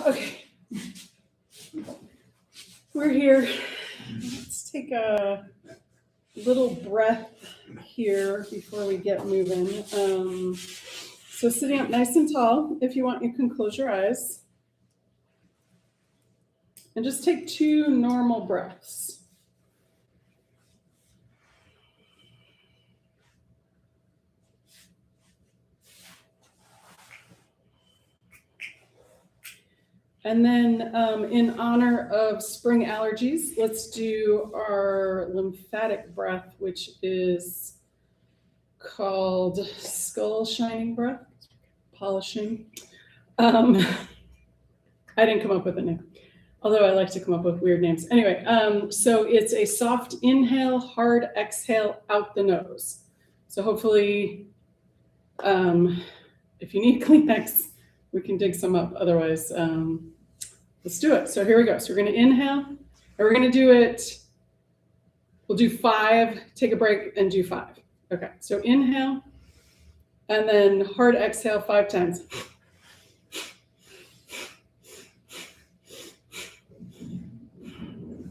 Okay. We're here. Let's take a little breath here before we get moving. So sitting up nice and tall, if you want, you can close your eyes. And just take 2 normal breaths. And then in honor of spring allergies, let's do our lymphatic breath, which is called skull shining breath, polishing. I didn't come up with a name, although I like to come up with weird names. Anyway, so it's a soft inhale, hard exhale out the nose. So hopefully, if you need Kleenex, we can dig some up. Otherwise, let's do it. So here we go. So we're going to inhale, and we're going to do it. We'll do 5, take a break, and do 5. Okay, so inhale, and then hard exhale 5 times.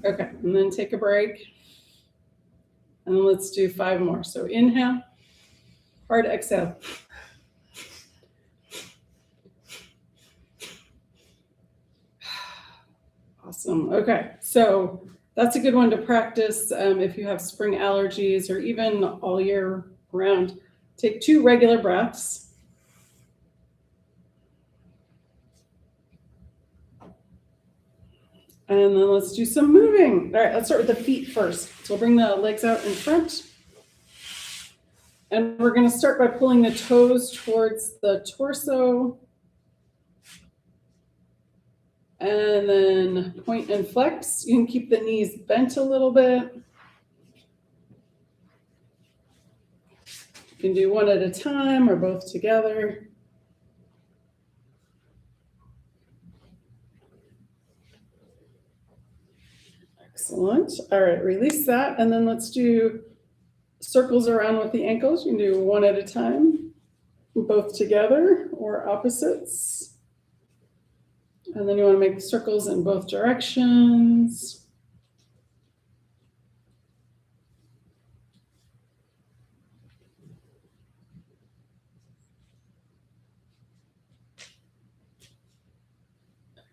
Okay, and then take a break, and then let's do 5 more. So inhale, hard exhale. Awesome. Okay, so that's a good one to practice if you have spring allergies or even all year round. Take 2 regular breaths. And then let's do some moving. All right, let's start with the feet first. So we'll bring the legs out in front. And we're going to start by pulling the toes towards the torso. And then point and flex. You can keep the knees bent a little bit. You can do one at a time or both together. Excellent. All right, release that. And then let's do circles around with the ankles. You can do one at a time, both together or opposites. And then you want to make circles in both directions.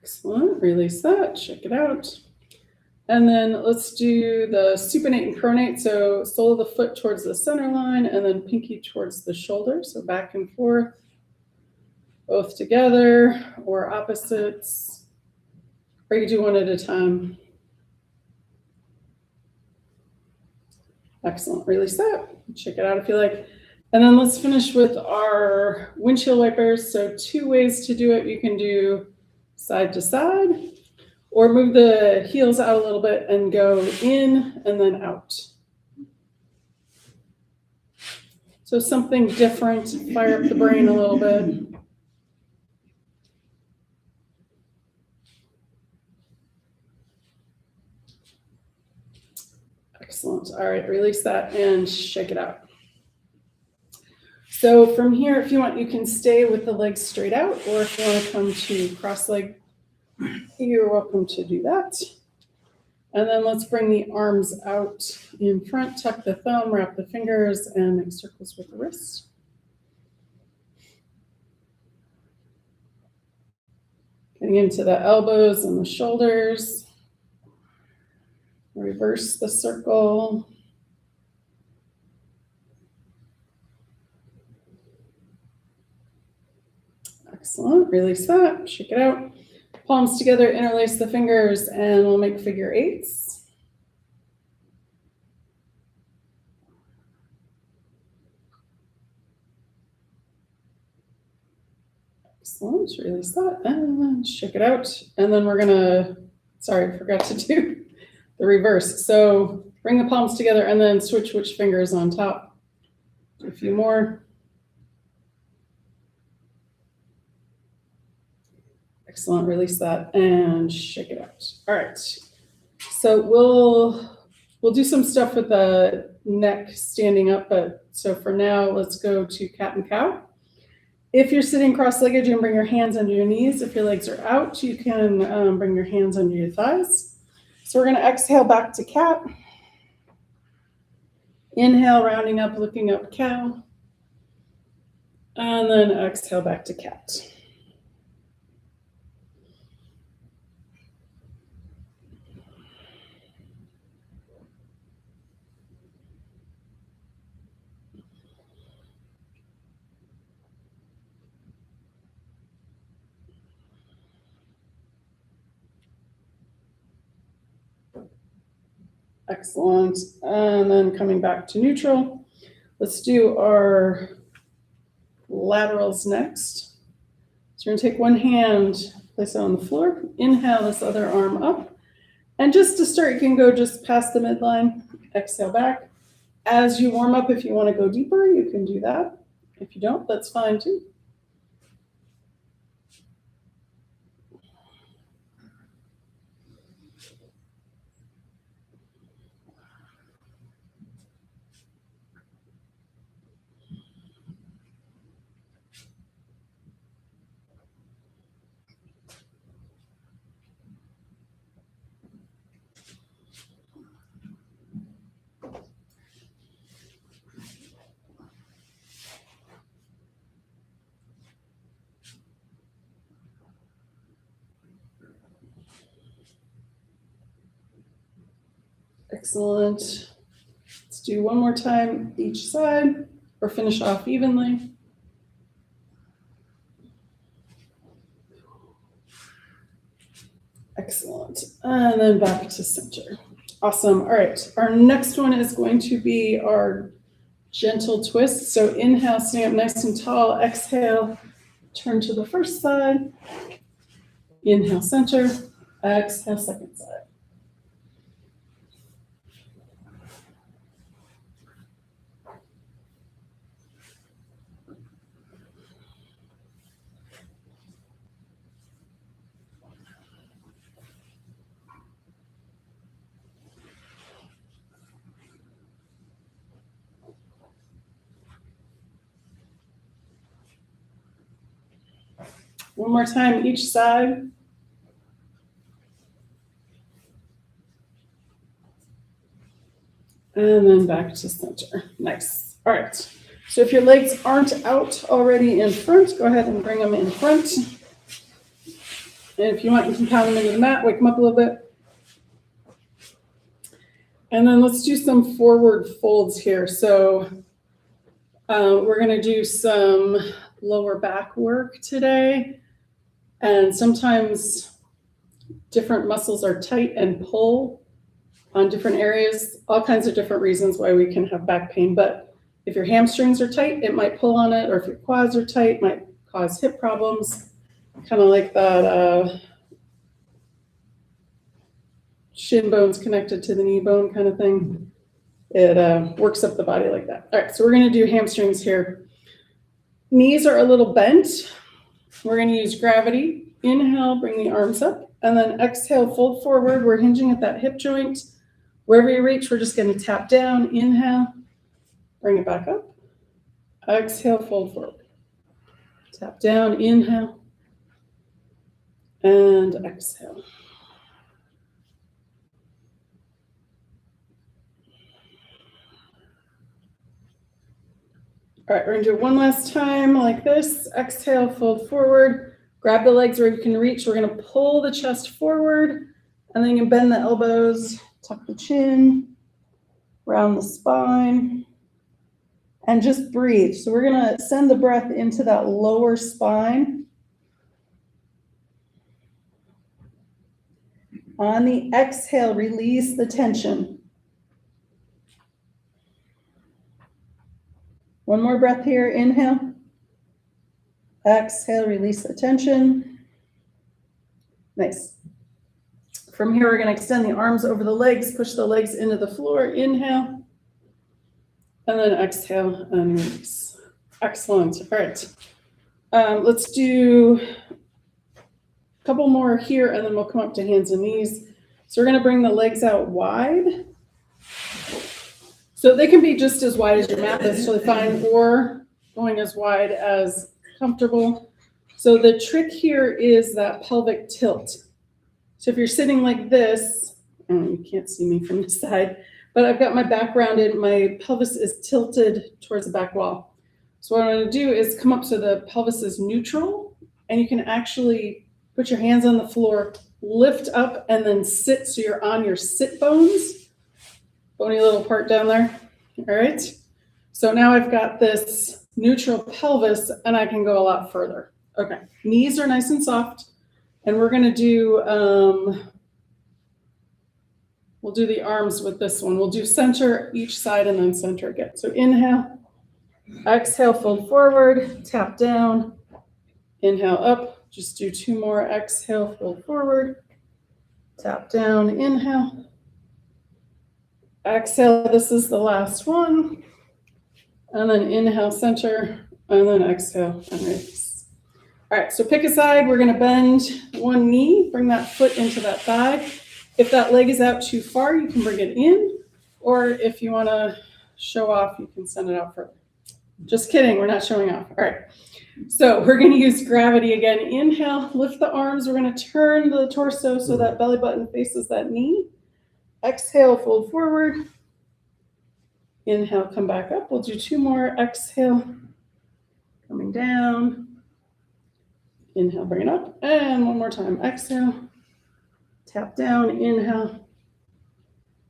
Excellent. Release that. Check it out. And then let's do the supinate and pronate. So sole of the foot towards the center line and then pinky towards the shoulder. So back and forth, both together or opposites. Or you can do one at a time. Excellent. Release that. Check it out if you like. And then let's finish with our windshield wipers. So 2 ways to do it. You can do side to side or move the heels out a little bit and go in and then out. So something different, fire up the brain a little bit. Excellent. All right, release that and shake it out. So from here, if you want, you can stay with the legs straight out, or if you want to come to cross leg, you're welcome to do that. And then let's bring the arms out in front, tuck the thumb, wrap the fingers, and make circles with the wrist. Getting into the elbows and the shoulders. Reverse the circle. Excellent. Release that. Shake it out. Palms together, interlace the fingers, and we'll make figure 8s. Excellent. Release that and shake it out. And then we're going to, sorry, forgot to do the reverse. So bring the palms together and then switch which fingers on top. Do a few more. Excellent. Release that and shake it out. All right. So we'll We'll do some stuff with the neck standing up, but so for now, let's go to cat and cow. If you're sitting cross-legged, you can bring your hands under your knees. If your legs are out, you can bring your hands under your thighs. So we're going to exhale back to cat. Inhale, rounding up, looking up, cow. And then exhale back to cat. Excellent. And then coming back to neutral, let's do our laterals next. So you're going to take one hand, place it on the floor, inhale this other arm up. And just to start, you can go just past the midline, exhale back. As you warm up, if you want to go deeper, you can do that. If you don't, that's fine too. Excellent. Let's do one more time each side or finish off evenly. Excellent. And then back to center. Awesome. All right. Our next one is going to be our gentle twist. So inhale, stand up nice and tall. Exhale, turn to the first side. Inhale, center. Exhale, second side. One more time each side. And then back to center. Nice. All right. So if your legs aren't out already in front, go ahead and bring them in front. And if you want, you can pound them into the mat, wake them up a little bit. And then let's do some forward folds here. So we're going to do some lower back work today. And sometimes different muscles are tight and pull on different areas, all kinds of different reasons why we can have back pain. But if your hamstrings are tight, it might pull on it, or if your quads are tight, it might cause hip problems, kind of like that shin bone's connected to the knee bone kind of thing. It works up the body like that. All right, so we're going to do hamstrings here. Knees are a little bent. We're going to use gravity. Inhale, bring the arms up, and then exhale, fold forward. We're hinging at that hip joint. Wherever you reach, we're just going to tap down. Inhale, bring it back up. Exhale, fold forward. Tap down, inhale, and exhale. All right, we're going to do it one last time like this. Exhale, fold forward. Grab the legs where you can reach. We're going to pull the chest forward, and then you can bend the elbows, tuck the chin, round the spine, and just breathe. So we're going to send the breath into that lower spine. On the exhale, release the tension. One more breath here. Inhale. Exhale, release the tension. Nice. From here, we're going to extend the arms over the legs, push the legs into the floor. Inhale. And then exhale and release. Excellent. All right. Let's do a couple more here, and then we'll come up to hands and knees. So we're going to bring the legs out wide. So they can be just as wide as your mat, that's totally fine, or going as wide as comfortable. So the trick here is that pelvic tilt. So if you're sitting like this, you can't see me from this side, but I've got my back rounded, my pelvis is tilted towards the back wall. So what I'm gonna do is come up so the pelvis is neutral, and you can actually put your hands on the floor, lift up, and then sit so you're on your sit bones. Bony little part down there. All right. So now I've got this neutral pelvis and I can go a lot further. Okay. Knees are nice and soft. And we're going to do, we'll do the arms with this one. We'll do center each side and then center again. So inhale, exhale, fold forward, tap down, inhale up. Just do 2 more. Exhale, fold forward, tap down, inhale. Exhale, this is the last one. And then inhale, center, and then exhale and release. All right, so pick a side. We're gonna bend one knee, bring that foot into that thigh. If that leg is out too far, you can bring it in, or if you wanna show off, you can send it out further. Just kidding, we're not showing off. All right, so we're gonna use gravity again. Inhale, lift the arms. We're gonna turn the torso so that belly button faces that knee. Exhale, fold forward. Inhale, come back up. We'll do 2 more. Exhale, coming down. Inhale, bring it up. And 1 more time. Exhale, tap down. Inhale,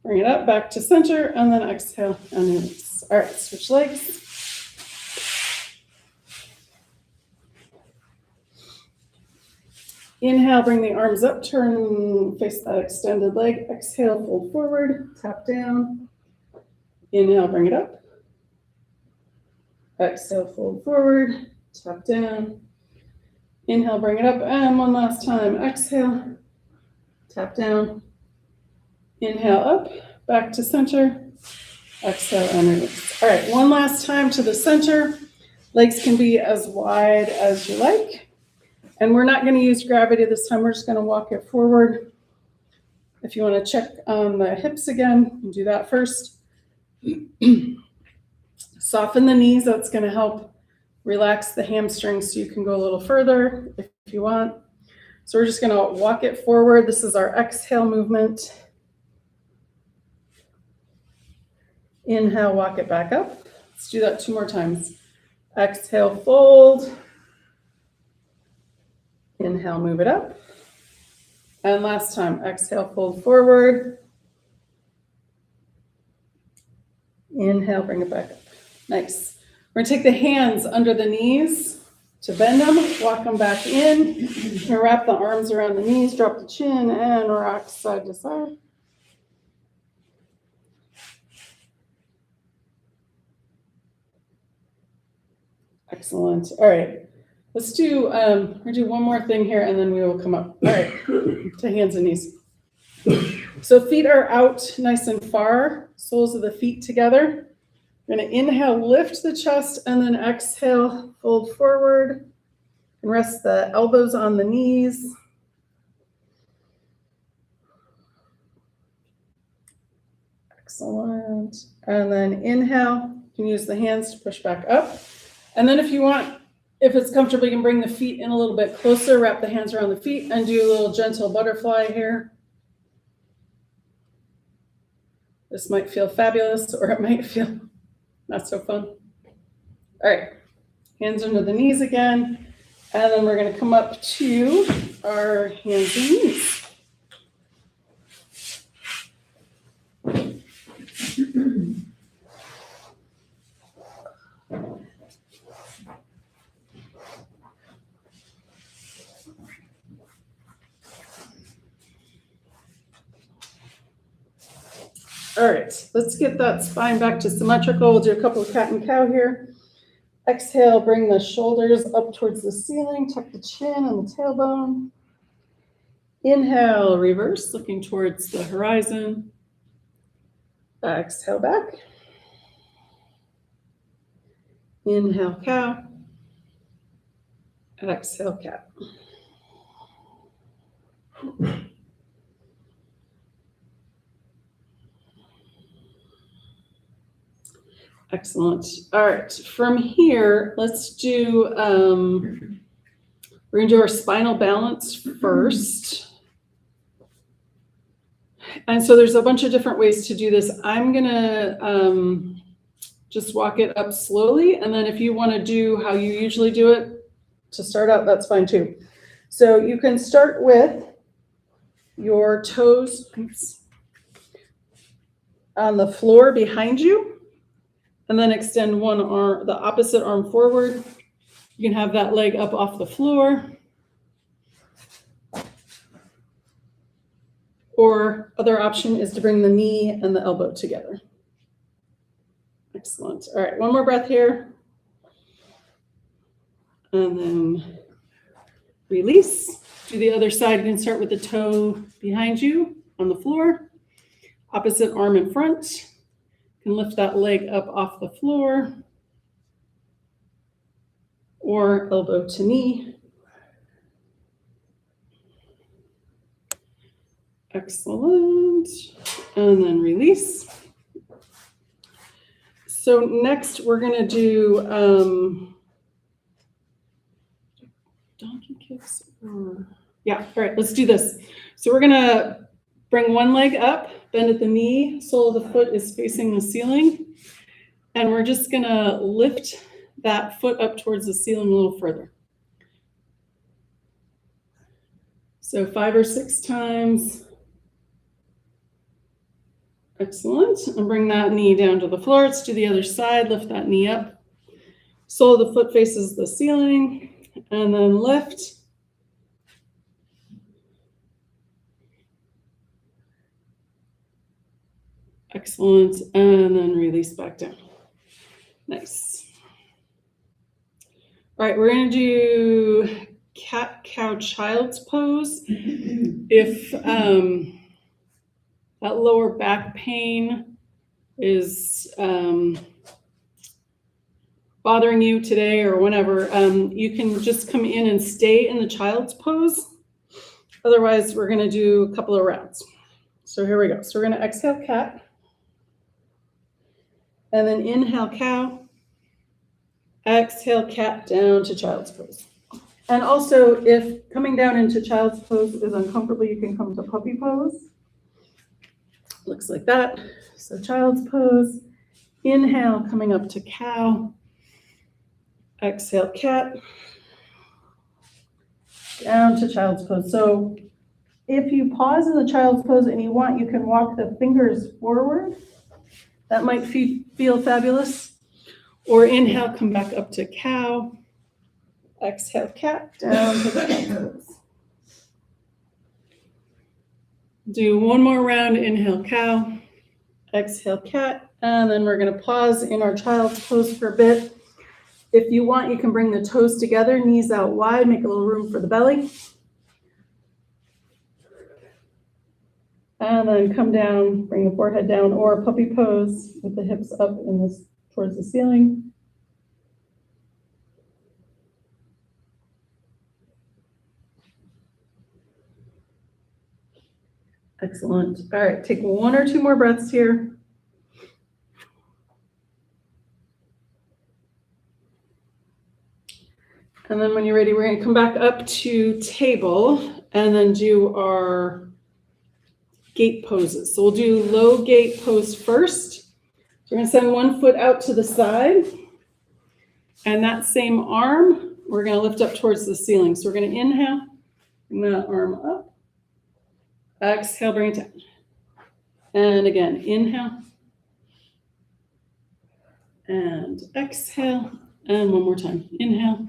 bring it up, back to center, and then exhale and release. All right, switch legs. Inhale, bring the arms up, turn, face that extended leg. Exhale, fold forward, tap down. Inhale, bring it up. Exhale, fold forward, tap down. Inhale, bring it up, and 1 last time. Exhale, tap down. Inhale, up, back to center. Exhale, and release. All right, 1 last time to the center. Legs can be as wide as you like. And we're not going to use gravity this time. We're just going to walk it forward. If you want to check on the hips again, you do that first. Soften the knees. That's going to help relax the hamstrings so you can go a little further if you want. So we're just going to walk it forward. This is our exhale movement. Inhale, walk it back up. Let's do that 2 more times. Exhale, fold. Inhale, move it up. And last time, exhale, fold forward. Inhale, bring it back up. Nice. We're gonna take the hands under the knees to bend them, walk them back in. We're gonna wrap the arms around the knees, drop the chin, and rock side to side. Excellent. All right. Let's do, we'll do 1 more thing here and then we will come up. All right, to hands and knees. So feet are out nice and far, soles of the feet together. We're gonna inhale, lift the chest, and then exhale, fold forward, and rest the elbows on the knees. Excellent. And then inhale, you can use the hands to push back up. And then if you want, if it's comfortable, you can bring the feet in a little bit closer, wrap the hands around the feet, and do a little gentle butterfly here. This might feel fabulous, or it might feel not so fun. All right, hands under the knees again, and then we're gonna come up to our hands and knees. All right, let's get that spine back to symmetrical. We'll do a couple of cat and cow here. Exhale, bring the shoulders up towards the ceiling, tuck the chin and the tailbone. Inhale, reverse, looking towards the horizon. Exhale back. Inhale, cow. Exhale, cat. Excellent. All right. From here, let's do, we're going to do our spinal balance first. And so there's a bunch of different ways to do this. I'm going to just walk it up slowly. And then if you want to do how you usually do it to start out, that's fine too. So you can start with your toes on the floor behind you. And then extend one arm, the opposite arm forward. You can have that leg up off the floor. Or other option is to bring the knee and the elbow together. Excellent. All right, one more breath here. And then release. Do the other side. You can start with the toe behind you on the floor. Opposite arm in front. You can lift that leg up off the floor. Or elbow to knee. Excellent. And then release. So next we're going to do donkey kicks. Yeah, all right, let's do this. So we're going to bring one leg up, bend at the knee, sole of the foot is facing the ceiling. And we're just going to lift that foot up towards the ceiling a little further. So 5 or 6 times. Excellent. And bring that knee down to the floor. Let's do the other side. Lift that knee up. Sole of the foot faces the ceiling. And then lift. Excellent. And then release back down. Nice. All right, we're going to do cat, cow, child's pose. If that lower back pain is bothering you today or whenever, you can just come in and stay in the child's pose. Otherwise, we're going to do a couple of rounds. So here we go. So we're going to exhale cat. And then inhale cow. Exhale cat down to child's pose. And also, if coming down into child's pose is uncomfortable, you can come to puppy pose. Looks like that. So child's pose. Inhale, coming up to cow. Exhale cat. Down to child's pose. So if you pause in the child's pose and you want, you can walk the fingers forward. That might feel fabulous. Or inhale, come back up to cow. Exhale, cat, down to the elbows. Do one more round. Inhale, cow. Exhale, cat. And then we're going to pause in our child's pose for a bit. If you want, you can bring the toes together, knees out wide, make a little room for the belly. And then come down, bring the forehead down, or puppy pose with the hips up in this, towards the ceiling. Excellent. All right, take 1 or 2 more breaths here. And then when you're ready, we're going to come back up to table and then do our gate poses. So we'll do low gate pose first. So we're going to send one foot out to the side. And that same arm, we're going to lift up towards the ceiling. So we're going to inhale, bring that arm up. Exhale, bring it down. And again, inhale. And exhale. And one more time. Inhale.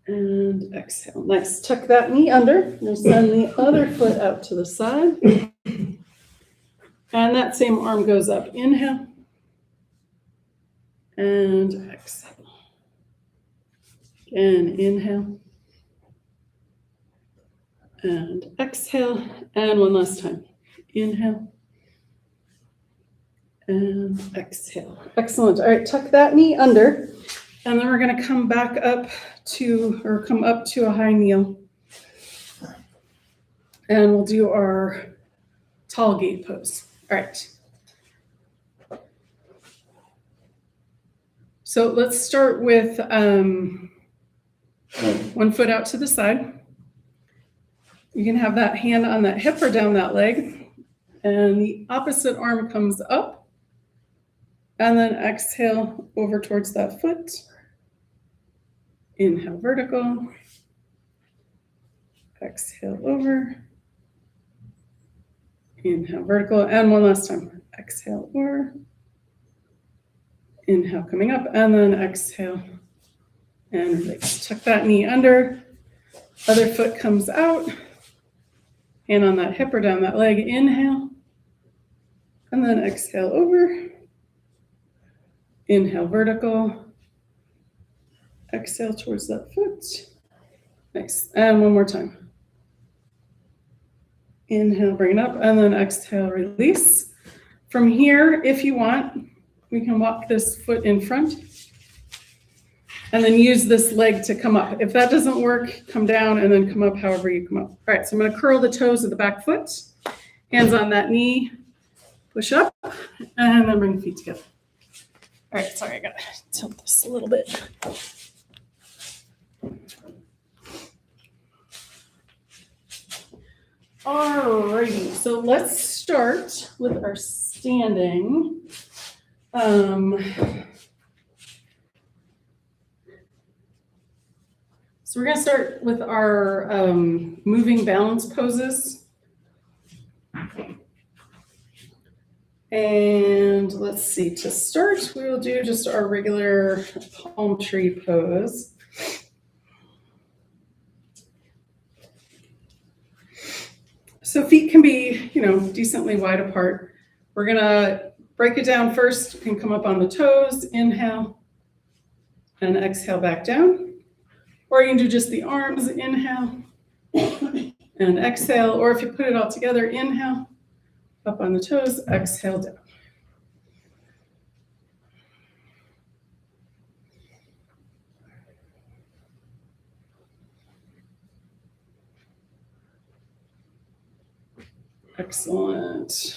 And exhale. Nice. Tuck that knee under. We'll send the other foot out to the side. And that same arm goes up. Inhale. And exhale. Again, inhale. And exhale. And one last time. Inhale. And exhale. Excellent. All right, tuck that knee under. And then we're going to come back up to, or come up to a high kneel. And we'll do our tall gate pose. All right. So let's start with 1 foot out to the side. You can have that hand on that hip or down that leg, and the opposite arm comes up, and then exhale over towards that foot. Inhale, vertical. Exhale over. Inhale, vertical. And one last time. Exhale over. Inhale, coming up, and then exhale. And release. Tuck that knee under. Other foot comes out. Hand on that hip or down that leg. Inhale. And then exhale over. Inhale, vertical. Exhale towards that foot. Nice. And one more time. Inhale, bring it up, and then exhale, release. From here, if you want, we can walk this foot in front and then use this leg to come up. If that doesn't work, come down and then come up however you come up. All right, so I'm gonna curl the toes of the back foot, hands on that knee, push up, and then bring the feet together. All right, sorry, I gotta tilt this a little bit. Alrighty, so let's start with our standing. So we're gonna start with our moving balance poses. And let's see, to start, we will do just our regular palm tree pose. So feet can be, decently wide apart. We're gonna break it down first. You can come up on the toes, inhale, and exhale back down. Or you can do just the arms, inhale, and exhale. Or if you put it all together, inhale, up on the toes, exhale down. Excellent.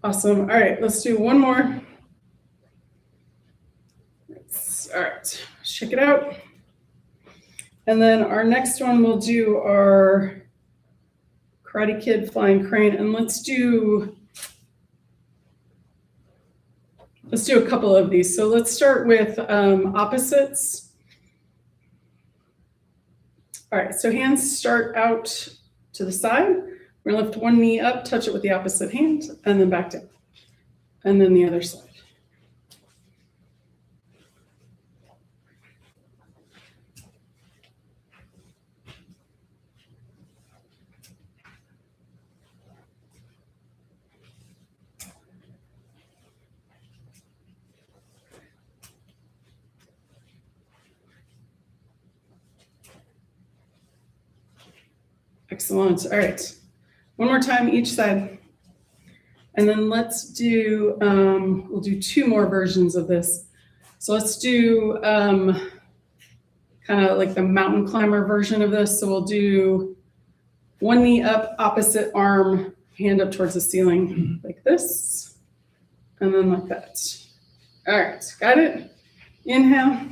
Awesome. All right, let's do one more. All right, shake it out. And then our next one, we'll do our Karate Kid flying crane. And let's do a couple of these. So let's start with opposites. All right, so hands start out to the side. We're gonna lift one knee up, touch it with the opposite hand, and then back down. And then the other side. Excellent. All right. One more time each side. And then let's do, we'll do 2 more versions of this. So let's do kind of like the mountain climber version of this. So we'll do one knee up, opposite arm, hand up towards the ceiling like this. And then like that. All right, got it? Inhale,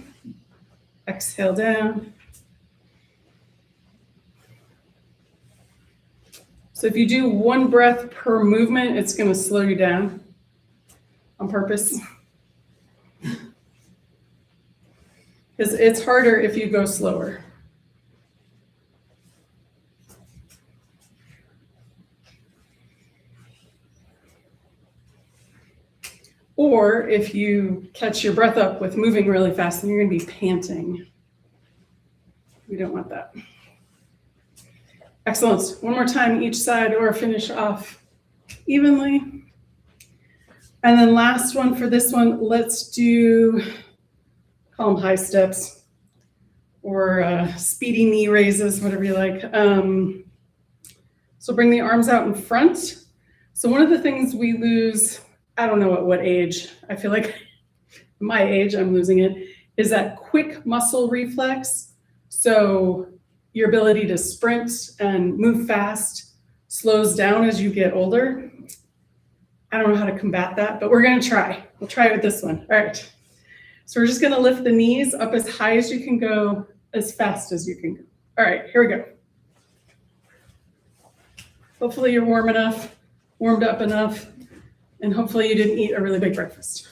exhale down. So if you do one breath per movement, it's going to slow you down on purpose. Because it's harder if you go slower. Or if you catch your breath up with moving really fast, then you're going to be panting. We don't want that. Excellent. One more time each side, or finish off evenly. And then last one for this one, let's do, call them high steps or speedy knee raises, whatever you like. So bring the arms out in front. So one of the things we lose I don't know at what age, I feel like my age, I'm losing it, is that quick muscle reflex. So your ability to sprint and move fast slows down as you get older. I don't know how to combat that, but we're gonna try. We'll try it with this one. All right. So we're just gonna lift the knees up as high as you can go, as fast as you can go. All right, here we go. Hopefully you're warmed up enough, and hopefully you didn't eat a really big breakfast.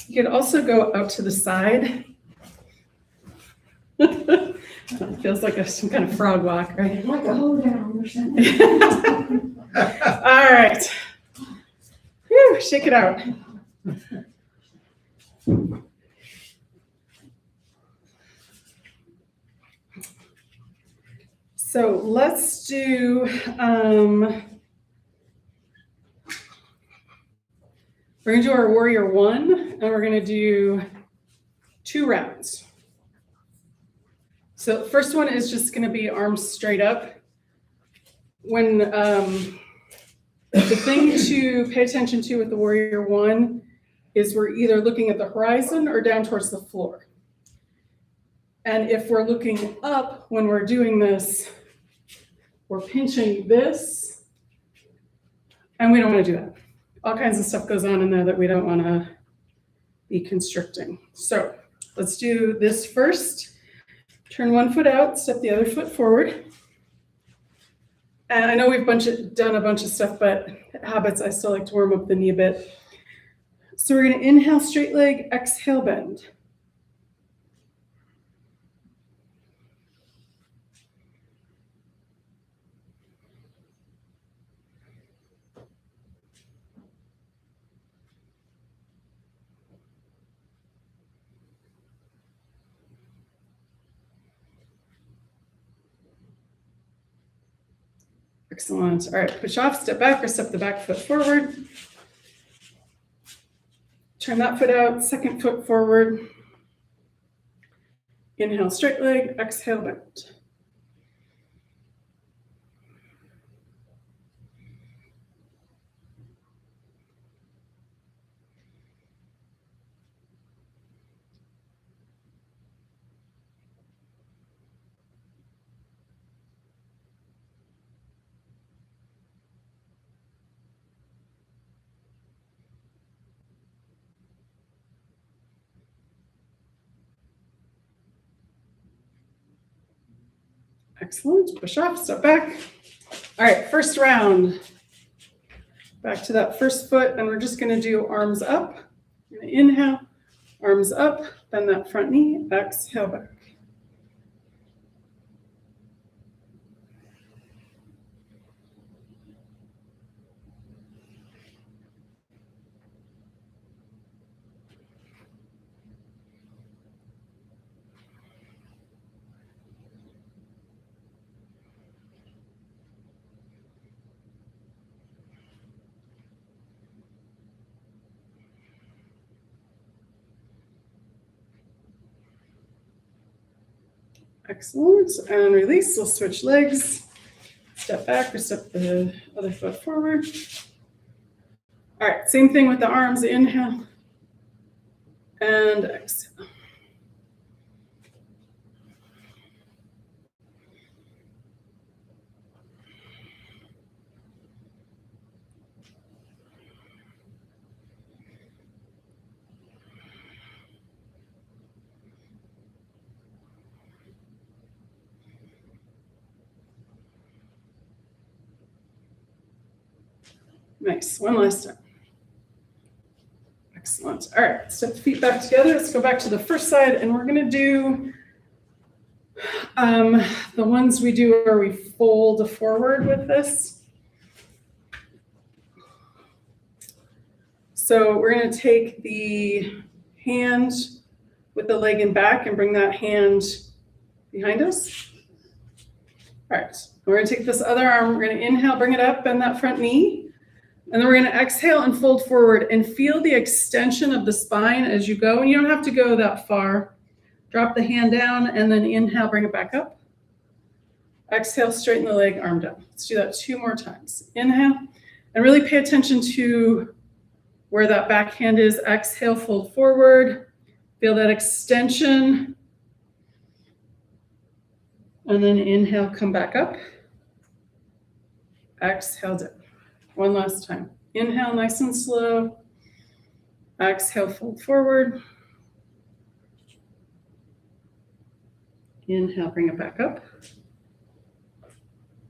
You could also go out to the side. It feels like some kind of frog walk, right? Like a hold down or something. All right. Whew, shake it out. So let's do, we're gonna do our warrior one, and we're gonna do 2 rounds. So the first one is just gonna be arms straight up. When, the thing to pay attention to with the warrior one is we're either looking at the horizon or down towards the floor. And if we're looking up when we're doing this, we're pinching this, and we don't want to do that. All kinds of stuff goes on in there that we don't want to be constricting. So let's do this first. Turn one foot out, step the other foot forward. And I know we've done a bunch of stuff, but habits, I still like to warm up the knee a bit. So we're going to inhale, straight leg, exhale, bend. Excellent. All right, push off, step back, or step the back foot forward. Turn that foot out, second foot forward. Inhale, straight leg, exhale, bend. Excellent. Push off, step back. All right, first round. Back to that first foot, and we're just going to do arms up. We're going to inhale, arms up, bend that front knee, exhale back. Excellent. And release. We'll switch legs. Step back or step the other foot forward. All right, same thing with the arms. Inhale and exhale. Nice. One last time. Excellent. All right, step the feet back together. Let's go back to the first side, and we're going to do the ones we do where we fold forward with this. So we're going to take the hand with the leg in back and bring that hand behind us. All right, we're going to take this other arm. We're going to inhale, bring it up, bend that front knee. And then we're going to exhale and fold forward and feel the extension of the spine as you go. And you don't have to go that far. Drop the hand down and then inhale, bring it back up. Exhale, straighten the leg, arm down. Let's do that 2 more times. Inhale, and really pay attention to where that back hand is. Exhale, fold forward. Feel that extension. And then inhale, come back up. Exhale, down. One last time. Inhale, nice and slow. Exhale, fold forward. Inhale, bring it back up.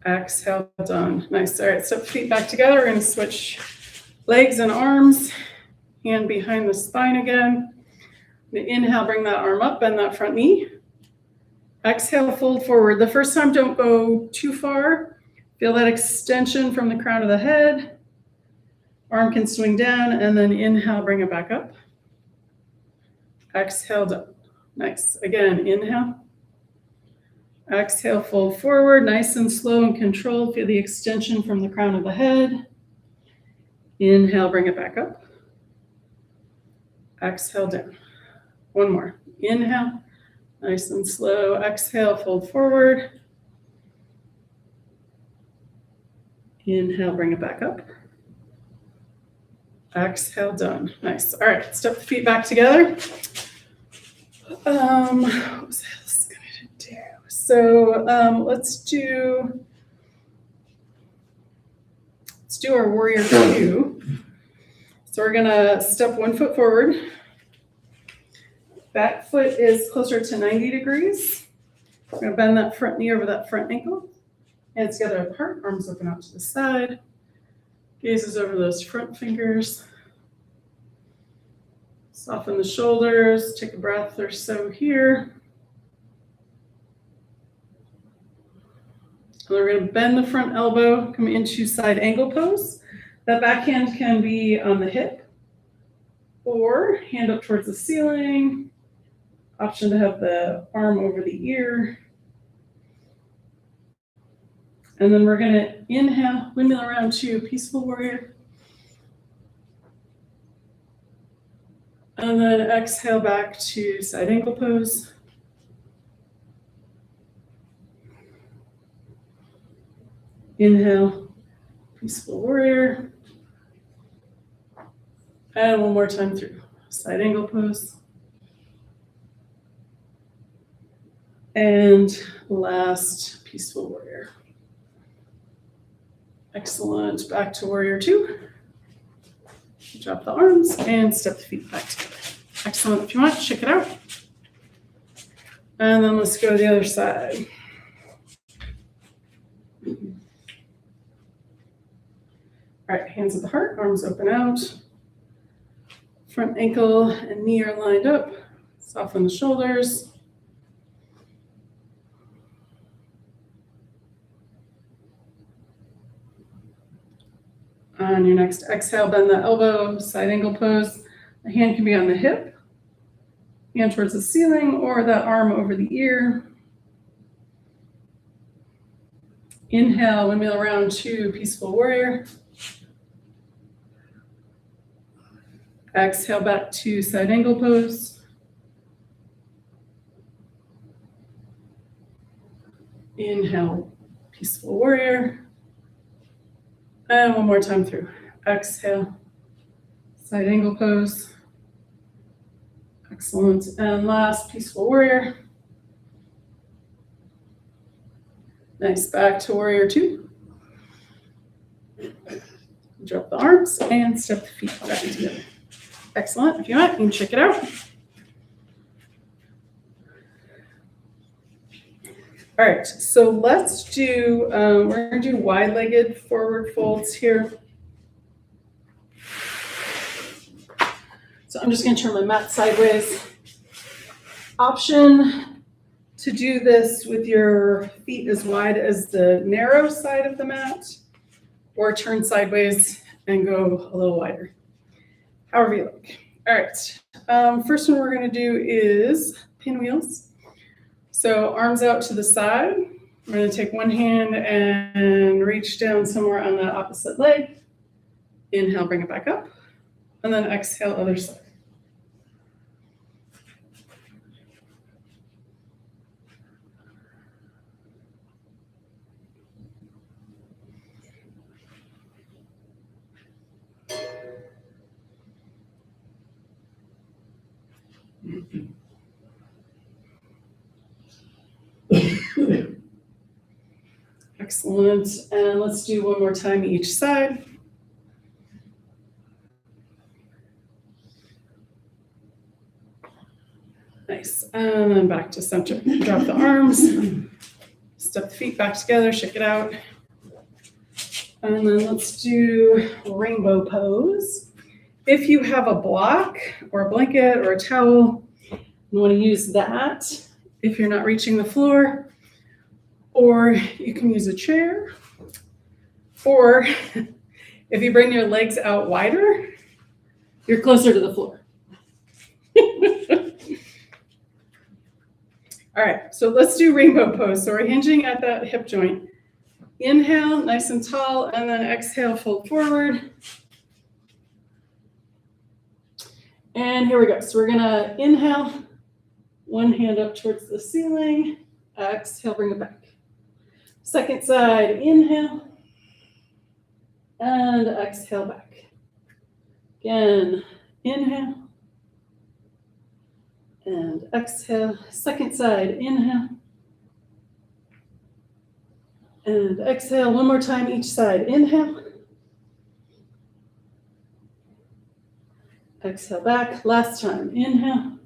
Exhale, done. Nice. All right, step the feet back together. We're going to switch legs and arms. Hand behind the spine again. Inhale, bring that arm up, bend that front knee. Exhale, fold forward. The first time, don't go too far. Feel that extension from the crown of the head. Arm can swing down, and then inhale, bring it back up. Exhale, down. Nice. Again, inhale. Exhale, fold forward, nice and slow and controlled. Feel the extension from the crown of the head. Inhale, bring it back up. Exhale, down. One more. Inhale, nice and slow. Exhale, fold forward. Inhale, bring it back up. Exhale, done. Nice. All right, step the feet back together. What was this going to do? So let's do our warrior 2. So we're gonna step 1 foot forward. Back foot is closer to 90 degrees. We're gonna bend that front knee over that front ankle. Hands together apart, arms open out to the side. Gazes over those front fingers. Soften the shoulders, take a breath or so here. And we're going to bend the front elbow, come into side angle pose. That back hand can be on the hip or hand up towards the ceiling. Option to have the arm over the ear. And then we're going to inhale, windmill around to peaceful warrior. And then exhale back to side angle pose. Inhale, peaceful warrior. And one more time through side angle pose. And last, peaceful warrior. Excellent. Back to warrior 2. Drop the arms and step the feet back together. Excellent. If you want, check it out. And then let's go to the other side. All right, hands at the heart, arms open out. Front ankle and knee are lined up. Soften the shoulders. On your next exhale, bend the elbow, side angle pose. The hand can be on the hip, hand towards the ceiling, or the arm over the ear. Inhale, windmill around to peaceful warrior. Exhale back to side angle pose. Inhale, peaceful warrior. And one more time through. Exhale, side angle pose. Excellent. And last, peaceful warrior. Nice. Back to warrior 2. Drop the arms and step the feet back together. Excellent. If you want, you can check it out. All right, so let's do, we're going to do wide-legged forward folds here. So I'm just going to turn my mat sideways. Option to do this with your feet as wide as the narrow side of the mat, or turn sideways and go a little wider. However you like. All right, first one we're going to do is pinwheels. So arms out to the side. We're going to take one hand and reach down somewhere on the opposite leg. Inhale, bring it back up. And then exhale, other side. Excellent. And let's do one more time each side. Nice. And then back to center. Drop the arms. Step the feet back together. Shake it out. And then let's do rainbow pose. If you have a block or a blanket or a towel, you want to use that if you're not reaching the floor. Or you can use a chair. Or if you bring your legs out wider, you're closer to the floor. All right, so let's do rainbow pose. So we're hinging at that hip joint. Inhale, nice and tall, and then exhale, fold forward. And here we go. So we're gonna inhale, one hand up towards the ceiling. Exhale, bring it back. Second side, inhale, and exhale back. Again, inhale, and exhale. Second side, inhale, and exhale. One more time each side. Inhale, exhale back. Last time, inhale,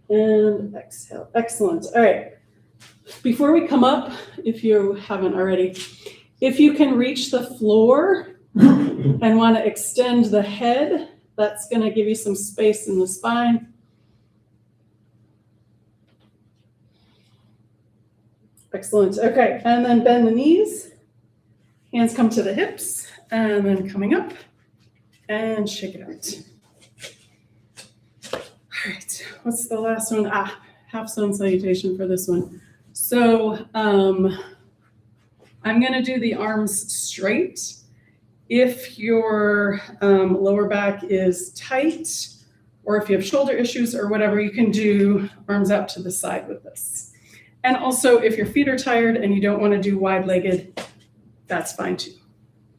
and exhale. Excellent. All right. Before we come up, if you haven't already, if you can reach the floor and want to extend the head, that's going to give you some space in the spine. Excellent. Okay, and then bend the knees. Hands come to the hips, and then coming up, and shake it out. All right, what's the last one? Half sun salutation for this one. So I'm going to do the arms straight. If your lower back is tight, or if you have shoulder issues or whatever, you can do arms out to the side with this. And also, if your feet are tired and you don't want to do wide-legged, that's fine too.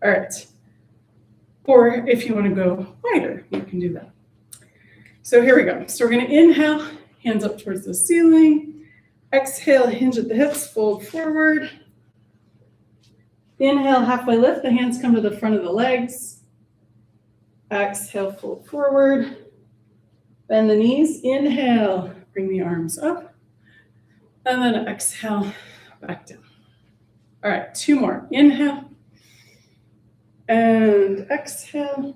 All right. Or if you want to go wider, you can do that. So here we go. So we're going to inhale, hands up towards the ceiling. Exhale, hinge at the hips, fold forward. Inhale, halfway lift. The hands come to the front of the legs. Exhale, fold forward. Bend the knees. Inhale, bring the arms up. And then exhale, back down. All right, two more. Inhale. And exhale.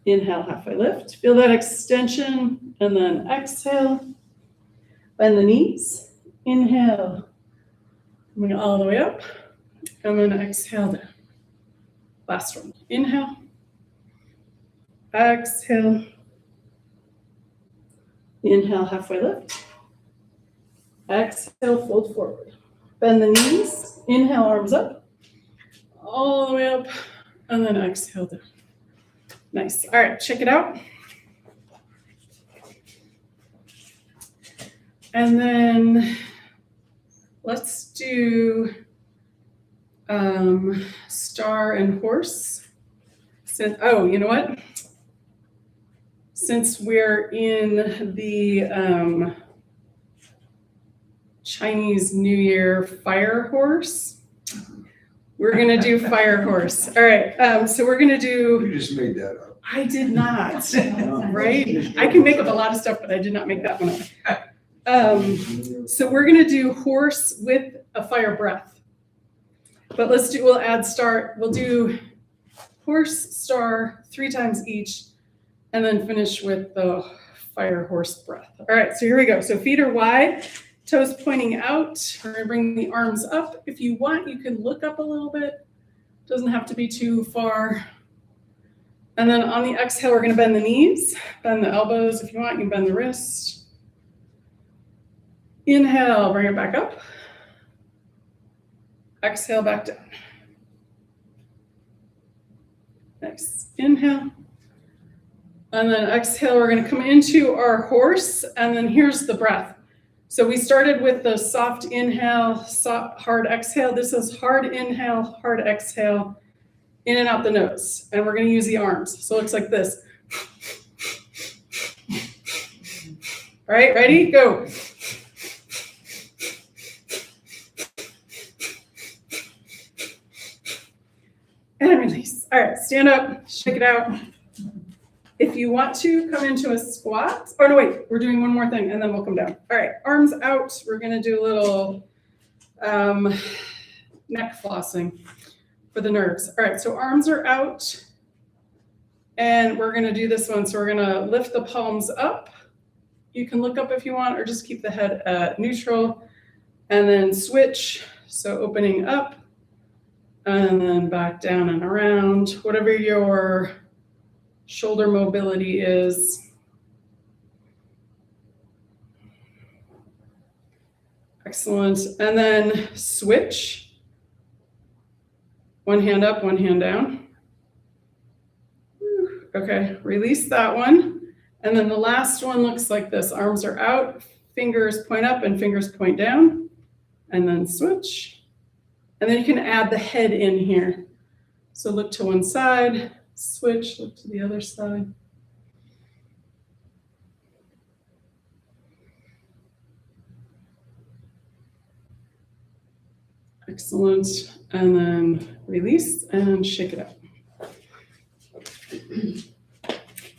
Inhale, halfway lift. Feel that extension. And then exhale. Bend the knees. Inhale. Coming all the way up. And then exhale down. Last one. Inhale. Exhale. Inhale, halfway lift. Exhale, fold forward. Bend the knees. Inhale, arms up. All the way up. And then exhale down. Nice. All right, check it out. And then let's do star and horse. Oh, you know what? Since we're in the Chinese New Year fire horse, we're going to do fire horse. All right. So we're going to do. You just made that up. I did not. Right? I can make up a lot of stuff, but I did not make that one up. So we're going to do horse with a fire breath. But we'll add star. We'll do horse, star 3 times each, and then finish with the fire horse breath. All right, so here we go. So feet are wide, toes pointing out. We're going to bring the arms up. If you want, you can look up a little bit. Doesn't have to be too far. And then on the exhale, we're going to bend the knees, bend the elbows. If you want, you can bend the wrist. Inhale, bring it back up. Exhale, back down. Nice. Inhale. And then exhale, we're going to come into our horse, and then here's the breath. So we started with the soft inhale, soft, hard exhale. This is hard inhale, hard exhale, in and out the nose. And we're going to use the arms. So it looks like this. All right, ready? Go. And release. All right, stand up, shake it out. If you want to come into a squat, oh no, wait, we're doing one more thing and then we'll come down. All right, arms out. We're gonna do a little neck flossing for the nerves. All right, so arms are out and we're gonna do this one. So we're gonna lift the palms up. You can look up if you want or just keep the head at neutral and then switch. So opening up and then back down and around, whatever your shoulder mobility is. Excellent. And then switch. One hand up, one hand down. Okay, release that one. And then the last one looks like this. Arms are out, fingers point up and fingers point down. And then switch. And then you can add the head in here. So look to one side. Switch, look to the other side. Excellent. And then release and shake it out.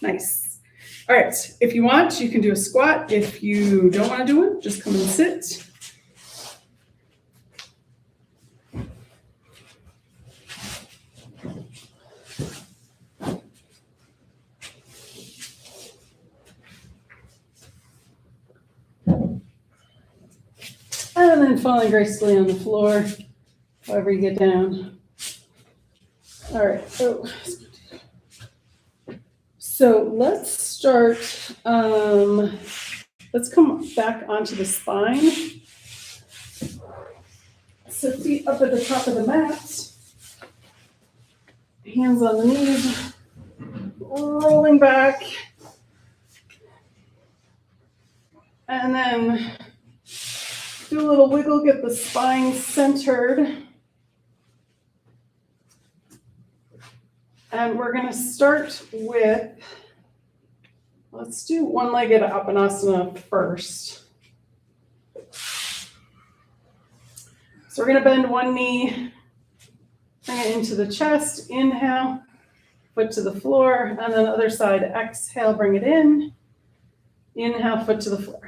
Nice. All right. If you want, you can do a squat. If you don't want to do it, just come and sit. And then falling gracefully on the floor, however you get down. All right, so let's start, let's come back onto the spine. So feet up at the top of the mat, hands on the knees, rolling back. And then do a little wiggle, get the spine centered. And we're gonna start with, let's do one-legged Apanasana first. So we're gonna bend one knee, bring it into the chest, inhale, foot to the floor, and then the other side, exhale, bring it in, inhale, foot to the floor.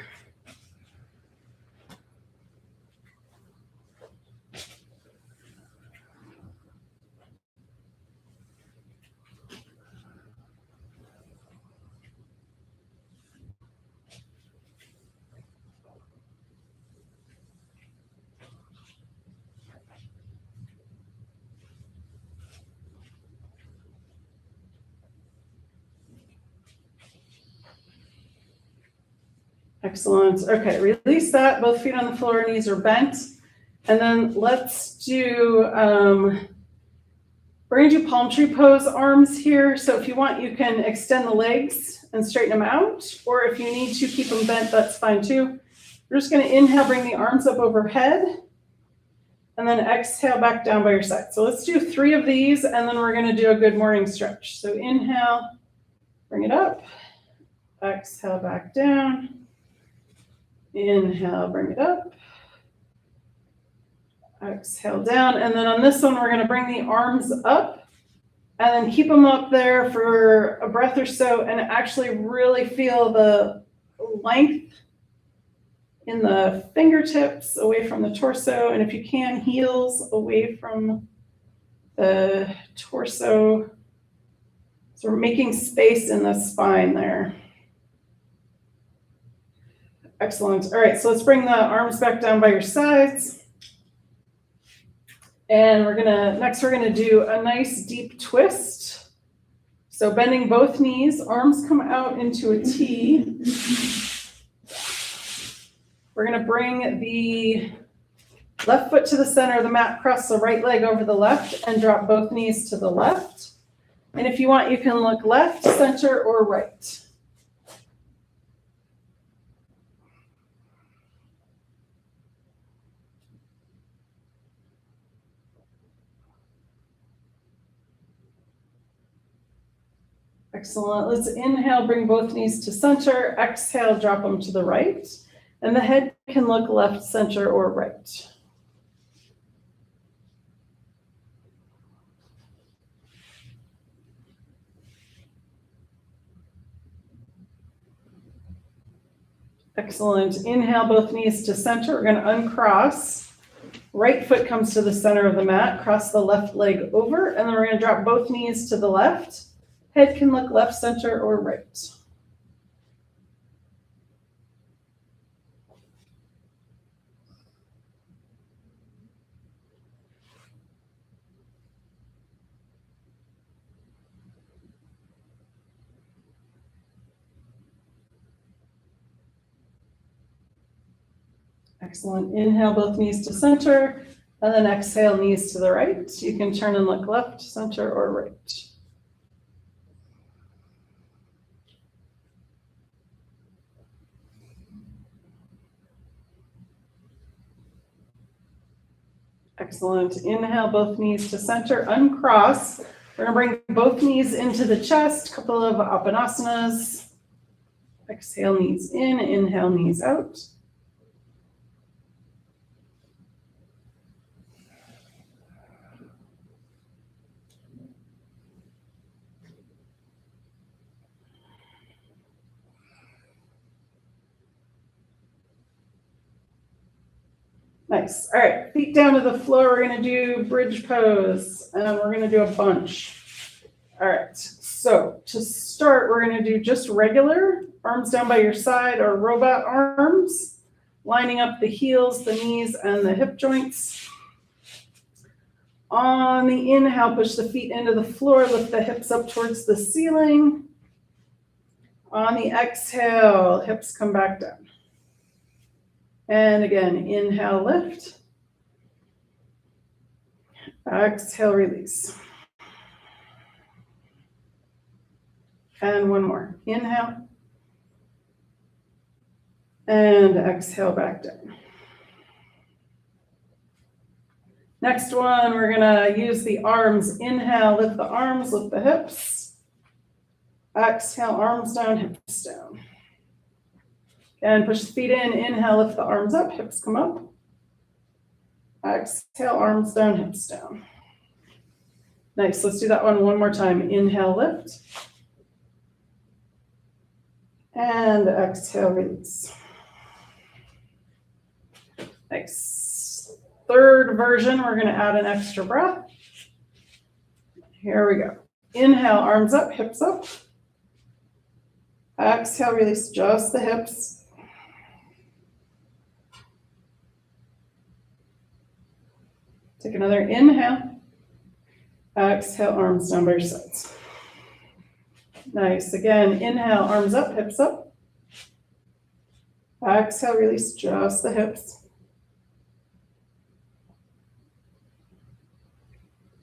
Excellent. Okay, release that. Both feet on the floor, knees are bent. And then let's do, we're gonna do palm tree pose arms here. So if you want, you can extend the legs and straighten them out. Or if you need to keep them bent, that's fine too. We're just gonna inhale, bring the arms up overhead. And then exhale back down by your side. So let's do 3 of these and then we're gonna do a good morning stretch. So inhale, bring it up. Exhale back down. Inhale, bring it up. Exhale down. And then on this one, we're going to bring the arms up and then keep them up there for a breath or so and actually really feel the length in the fingertips away from the torso. And if you can, heels away from the torso. So we're making space in the spine there. Excellent. All right, so let's bring the arms back down by your sides. And next we're gonna do a nice deep twist. So bending both knees, arms come out into a T. We're gonna bring the left foot to the center of the mat, cross the right leg over the left and drop both knees to the left. And if you want, you can look left, center, or right. Excellent. Let's inhale, bring both knees to center. Exhale, drop them to the right. And the head can look left, center, or right. Excellent. Inhale, both knees to center. We're going to uncross. Right foot comes to the center of the mat. Cross the left leg over. And then we're going to drop both knees to the left. Head can look left, center, or right. Excellent. Inhale, both knees to center, and then exhale, knees to the right. You can turn and look left, center, or right. Excellent. Inhale, both knees to center, uncross. We're gonna bring both knees into the chest, couple of Apanasanas. Exhale, knees in, inhale, knees out. Nice. All right, feet down to the floor. We're gonna do bridge pose, and we're gonna do a bunch. All right, so to start, we're gonna do just regular, arms down by your side or robot arms, lining up the heels, the knees, and the hip joints. On the inhale, push the feet into the floor, lift the hips up towards the ceiling. On the exhale, hips come back down. And again, inhale, lift. Exhale, release. And one more. Inhale. And exhale, back down. Next one, we're gonna use the arms. Inhale, lift the arms, lift the hips. Exhale, arms down, hips down. And push the feet in. Inhale, lift the arms up, hips come up. Exhale, arms down, hips down. Nice, let's do that one more time. Inhale, lift. And exhale, release. Nice. Third version, we're gonna add an extra breath. Here we go. Inhale, arms up, hips up. Exhale, release just the hips. Take another inhale. Exhale, arms down by your sides. Nice. Again, inhale, arms up, hips up. Exhale, release just the hips.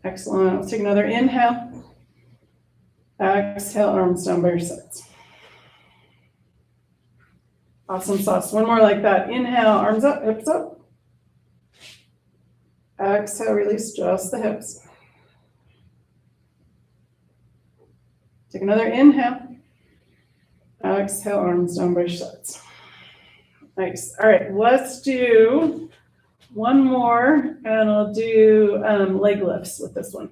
Excellent. Let's take another inhale. Exhale, arms down by your sides. Awesome sauce. One more like that. Inhale, arms up, hips up. Exhale, release just the hips. Take another inhale. Exhale, arms down by your sides. Nice. All right, let's do one more, and I'll do leg lifts with this one.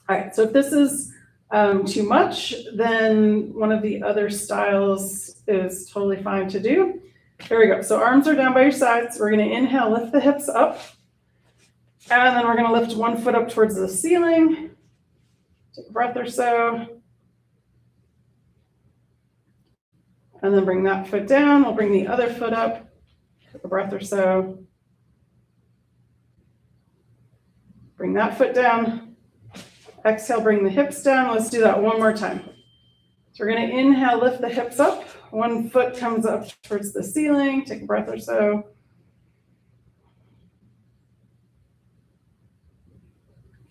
All right, so if this is too much, then one of the other styles is totally fine to do. Here we go. So arms are down by your sides. We're going to inhale, lift the hips up. And then we're going to lift one foot up towards the ceiling. Take a breath or so. And then bring that foot down. We'll bring the other foot up. Take a breath or so. Bring that foot down. Exhale, bring the hips down. Let's do that one more time. So we're going to inhale, lift the hips up. One foot comes up towards the ceiling. Take a breath or so.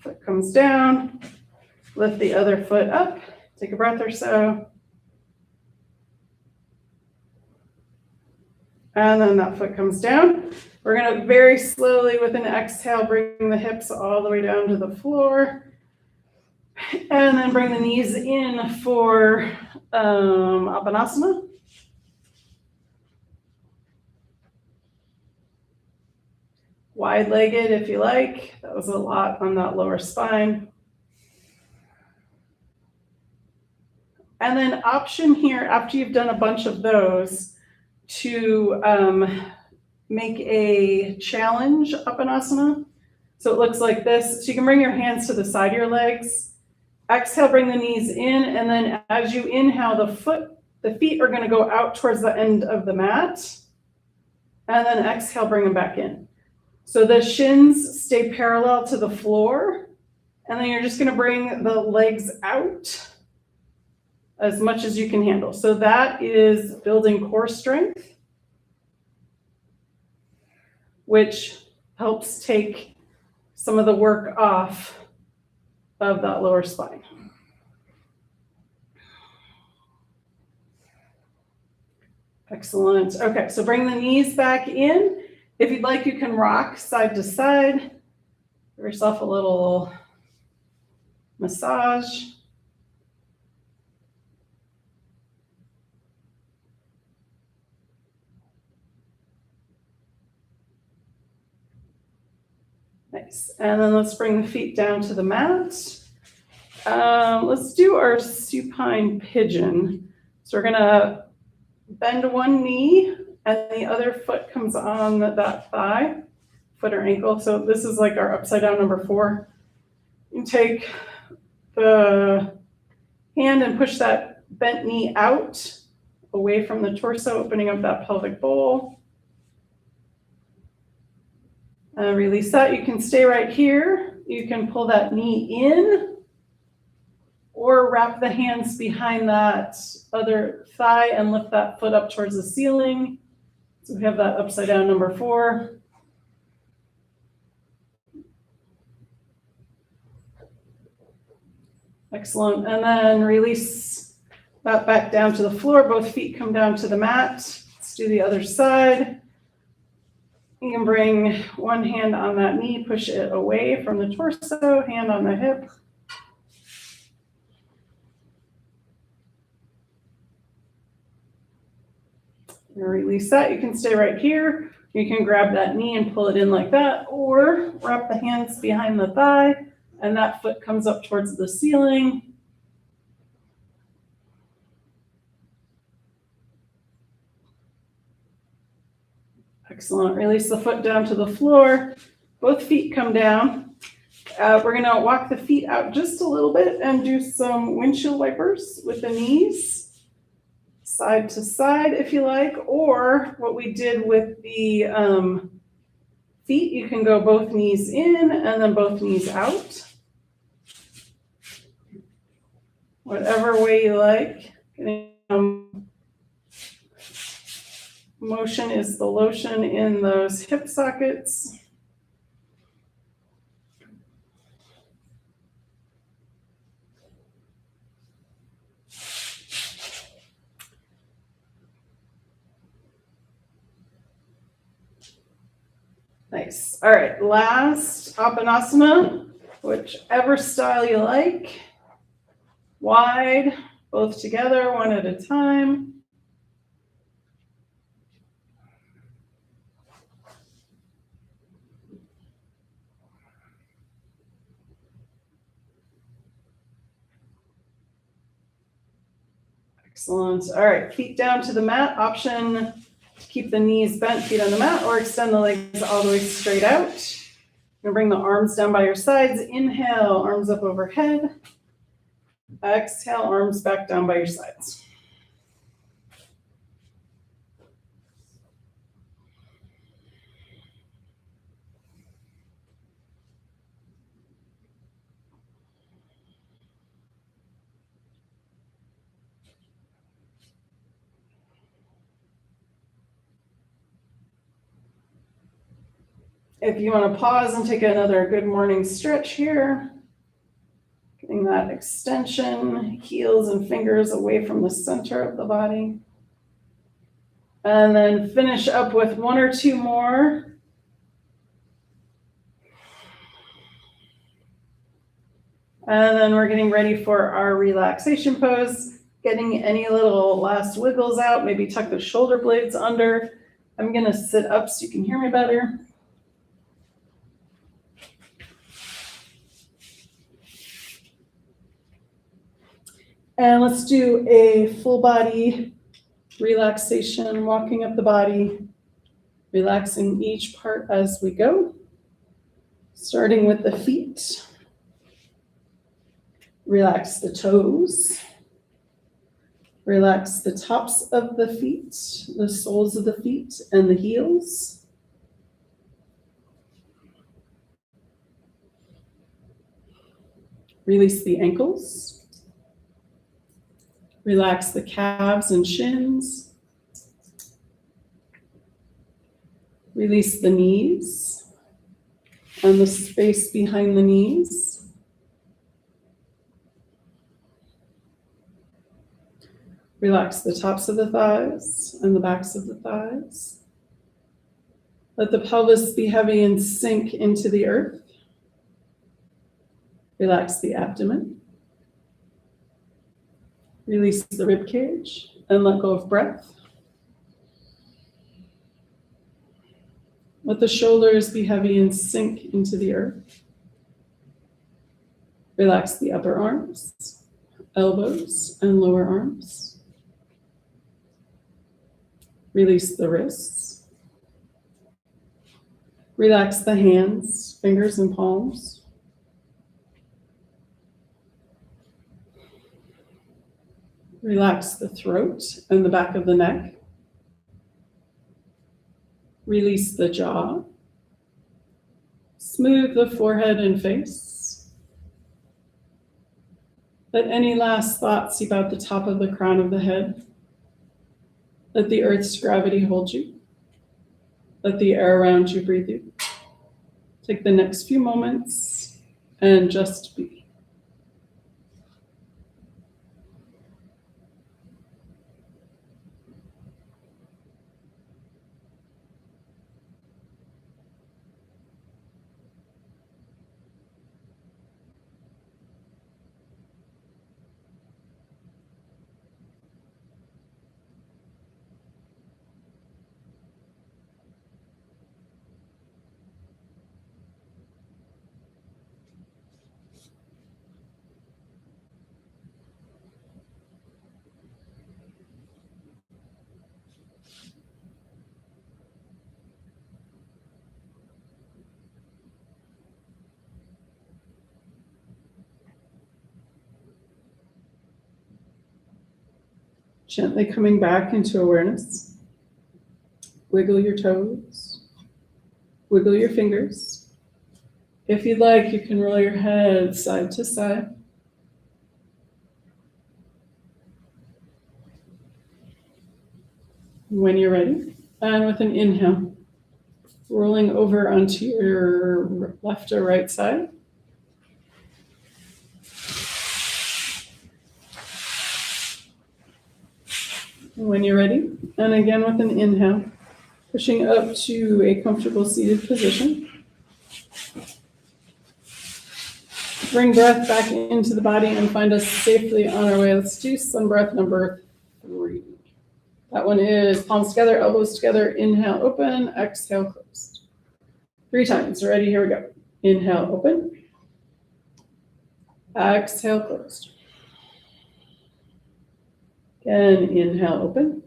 Foot comes down. Lift the other foot up. Take a breath or so. And then that foot comes down. We're going to very slowly, with an exhale, bring the hips all the way down to the floor. And then bring the knees in for Apanasana. Wide-legged if you like. That was a lot on that lower spine. And then option here, after you've done a bunch of those, to make a challenge Apanasana. So it looks like this. So you can bring your hands to the side of your legs. Exhale, bring the knees in, and then as you inhale, the feet are going to go out towards the end of the mat. And then exhale, bring them back in. So the shins stay parallel to the floor, and then you're just going to bring the legs out as much as you can handle. So that is building core strength, which helps take some of the work off of that lower spine. Excellent. Okay, so bring the knees back in. If you'd like, you can rock side to side. Give yourself a little massage. Nice. And then let's bring the feet down to the mat. Let's do our supine pigeon. So we're going to bend one knee and the other foot comes on that thigh, foot or ankle. So this is like our upside down number 4. You take the hand and push that bent knee out away from the torso, opening up that pelvic bowl. Release that. You can stay right here. You can pull that knee in or wrap the hands behind that other thigh and lift that foot up towards the ceiling. So we have that upside down number 4. Excellent. And then release that back down to the floor. Both feet come down to the mat. Let's do the other side. You can bring one hand on that knee, push it away from the torso, hand on the hip. And release that. You can stay right here. You can grab that knee and pull it in like that, or wrap the hands behind the thigh, and that foot comes up towards the ceiling. Excellent. Release the foot down to the floor. Both feet come down. We're going to walk the feet out just a little bit and do some windshield wipers with the knees, side to side if you like, or what we did with the feet, you can go both knees in and then both knees out. Whatever way you like. Motion is the lotion in those hip sockets. Nice. All right, last Apanasana, whichever style you like. Wide, both together, one at a time. Excellent. All right, feet down to the mat. Option to keep the knees bent, feet on the mat, or extend the legs all the way straight out. You're going to bring the arms down by your sides. Inhale, arms up overhead. Exhale, arms back down by your sides. If you want to pause and take another good morning stretch here, getting that mat extension, heels and fingers away from the center of the body. And then finish up with one or two more. And then we're getting ready for our relaxation pose, getting any little last wiggles out, maybe tuck the shoulder blades under. I'm gonna sit up so you can hear me better. And let's do a full body relaxation, walking up the body, relaxing each part as we go. Starting with the feet. Relax the toes. Relax the tops of the feet, the soles of the feet, and the heels. Release the ankles. Relax the calves and shins. Release the knees and the space behind the knees. Relax the tops of the thighs and the backs of the thighs. Let the pelvis be heavy and sink into the earth. Relax the abdomen. Release the rib cage and let go of breath. Let the shoulders be heavy and sink into the earth. Relax the upper arms, elbows, and lower arms. Release the wrists. Relax the hands, fingers, and palms. Relax the throat and the back of the neck. Release the jaw. Smooth the forehead and face. Let any last thoughts seep out the top of the crown of the head. Let the earth's gravity hold you. Let the air around you breathe you. Take the next few moments and just be. Gently coming back into awareness. Wiggle your toes. Wiggle your fingers. If you'd like, you can roll your head side to side. When you're ready, and with an inhale, rolling over onto your left or right side. When you're ready, and again with an inhale, pushing up to a comfortable seated position. Bring breath back into the body and find us safely on our way. Let's do sun breath number 3. That one is palms together, elbows together, inhale, open, exhale, closed. 3 times, ready, here we go. Inhale, open. Exhale, closed. Again, inhale, open.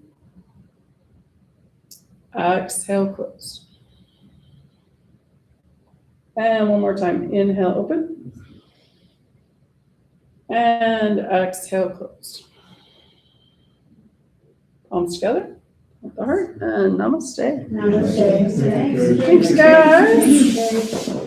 Exhale, closed. And one more time, inhale, open. And exhale, closed. Palms together with the heart, and namaste. Namaste. Thanks, guys.